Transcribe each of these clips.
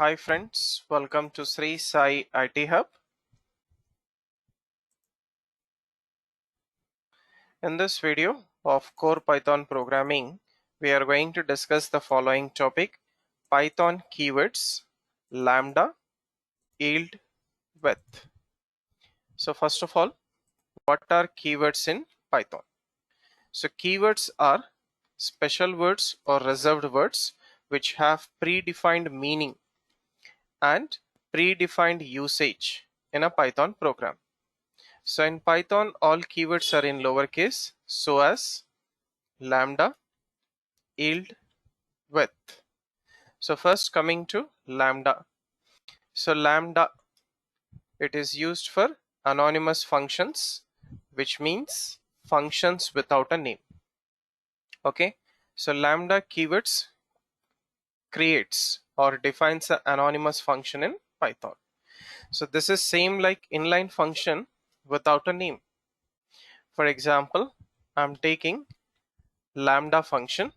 Hi friends, welcome to Srisai IT Hub. In this video of Core Python Programming, we are going to discuss the following topic: Python keywords, Lambda, yield, width. So first of all, what are keywords in Python? So keywords are special words or reserved words which have predefined meaning and predefined usage in a Python program. So in Python, all keywords are in lowercase, so as lambda, yield, width. So first coming to lambda. So lambda, it is used for anonymous functions, which means functions without a name. Okay, so lambda keywords creates or defines an anonymous function in Python. So this is same like inline function without a name. For example, I'm taking lambda function.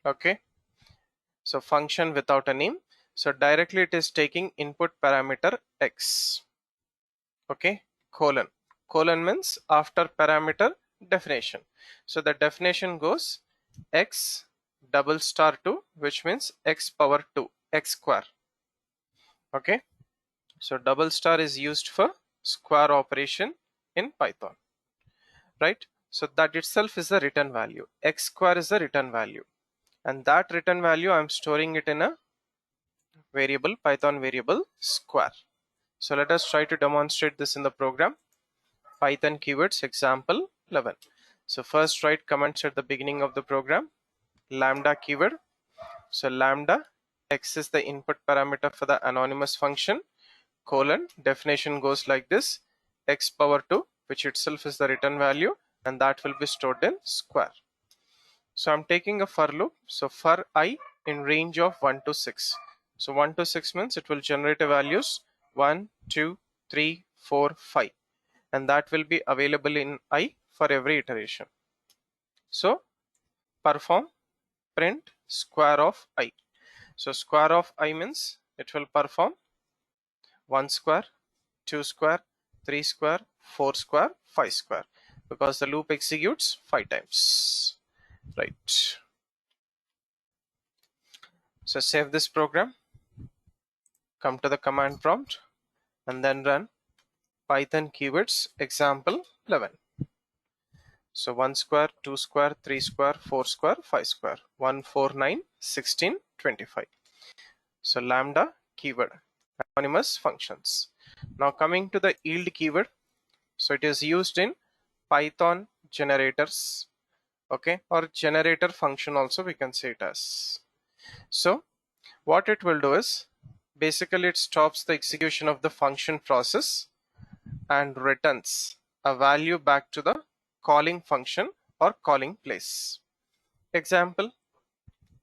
Okay, so function without a name, so directly it is taking input parameter x. Okay, colon means after parameter definition, so the definition goes x double star 2, which means x power 2, x square. Okay, so double star is used for square operation in Python, right? So that itself is the return value, x square is the return value, and that return value I'm storing it in a variable, Python variable square. So let us try to demonstrate this in the program. Python keywords example 11. So first write comments at the beginning of the program. Lambda keyword. So lambda, x is the input parameter for the anonymous function, colon, definition goes like this, x power 2, which itself is the return value, and that will be stored in square. So I'm taking a for loop. So for I in range of 1 to 6. So 1 to 6 means it will generate a values 1, 2, 3, 4, 5, and that will be available in I for every iteration. So perform print square of I. So square of I means it will perform 1 square, 2 square, 3 square, 4 square, 5 square, because the loop executes 5 times, right? So save this program, come to the command prompt, and then run Python keywords example 11. So 1 square, 2 square, 3 square, 4 square, 5 square, 1, 4, 9, 16, 25. So lambda keyword, anonymous functions. Now coming to the yield keyword. So it is used in Python generators, okay, or generator function also we can say it as. So what it will do is basically it stops the execution of the function process and returns a value back to the calling function or calling place. Example,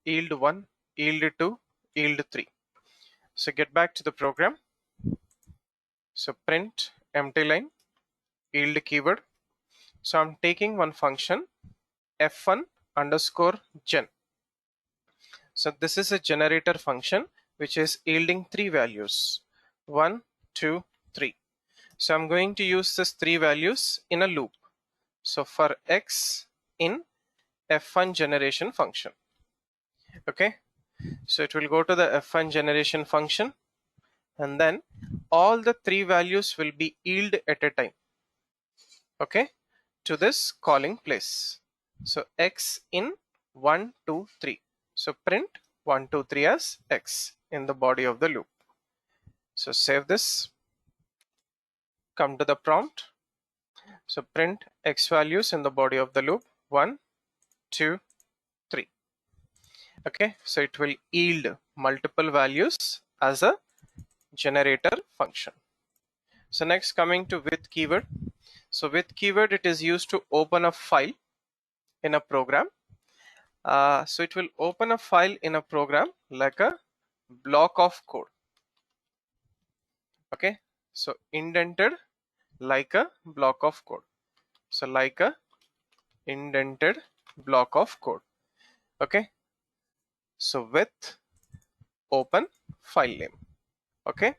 yield 1, yield 2, yield 3. So get back to the program. So print empty line, yield keyword. So I'm taking one function f1 underscore gen. So this is a generator function which is yielding 3 values, 1, 2, 3. So I'm going to use this 3 values in a loop. So for x in f1 generation function. Okay, so it will go to the f1 generation function, and then all the 3 values will be yield at a time, okay, to this calling place. So x in 1, 2, 3. So print 1, 2, 3 as x in the body of the loop. So save this, come to the prompt. So print x values in the body of the loop, 1, 2, 3. Okay, so it will yield multiple values as a generator function. So next coming to with keyword. So with keyword, it is used to open a file in a program. So it will open a file in a program like a block of code. Okay, so indented like a block of code. So like a indented block of code. Okay, so with open file name. Okay,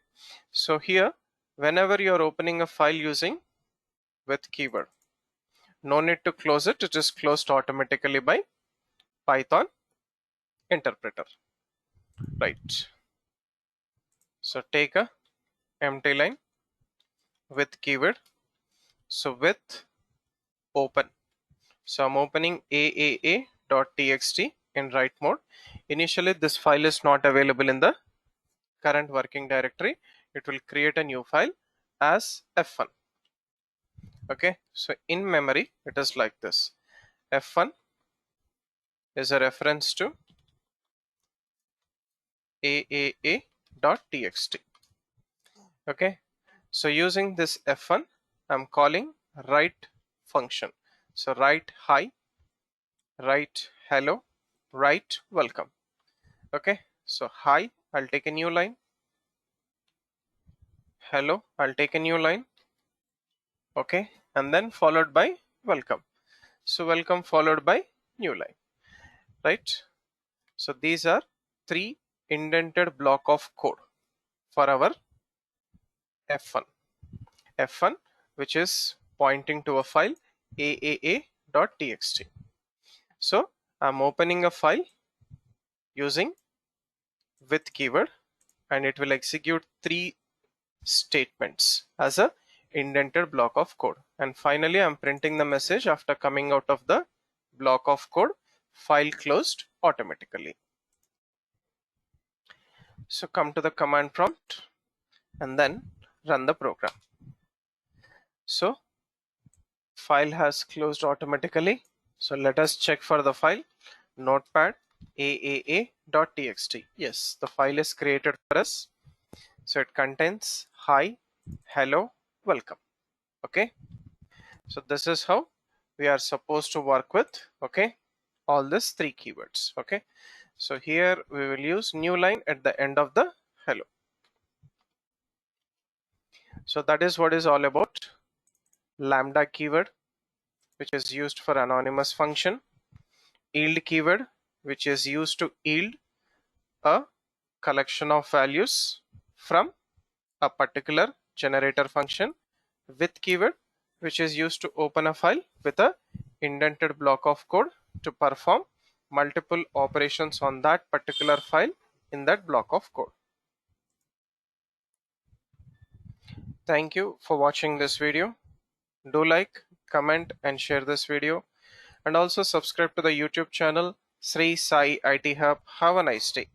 so here whenever you are opening a file using with keyword, no need to close it, it is closed automatically by Python interpreter, right? So take a empty line with keyword, so with open, so I'm opening aaa.txt in write mode. Initially this file is not available in the current working directory. It will create a new file as f1. Okay, so in memory it is like this. F1 is a reference to aaa.txt. Okay, so using this f1 I'm calling write function. So write hi, write hello, write welcome. Okay, so hi, I'll take a new line. Hello, I'll take a new line. Okay, and then followed by welcome. So welcome followed by new line, right? So these are three indented block of code for our f1. F1 which is pointing to a file aaa.txt. So I'm opening a file using with keyword and it will execute three statements as a indented block of code, and finally I'm printing the message after coming out of the block of code, file closed automatically. So come to the command prompt and then run the program. So file has closed automatically. So let us check for the file. Notepad aaa.txt. Yes, the file is created for us. So it contains hi, hello, welcome. Okay, so this is how we are supposed to work with, okay, all these three keywords. Okay, so here we will use new line at the end of the hello. So that is what is all about lambda keyword, which is used for anonymous function, yield keyword, which is used to yield a collection of values from a particular generator function, with keyword, which is used to open a file with a indented block of code to perform multiple operations on that particular file in that block of code. Thank you for watching this video. Do like, comment and share this video, and also subscribe to the YouTube channel Sri Sai IT Hub. Have a nice day.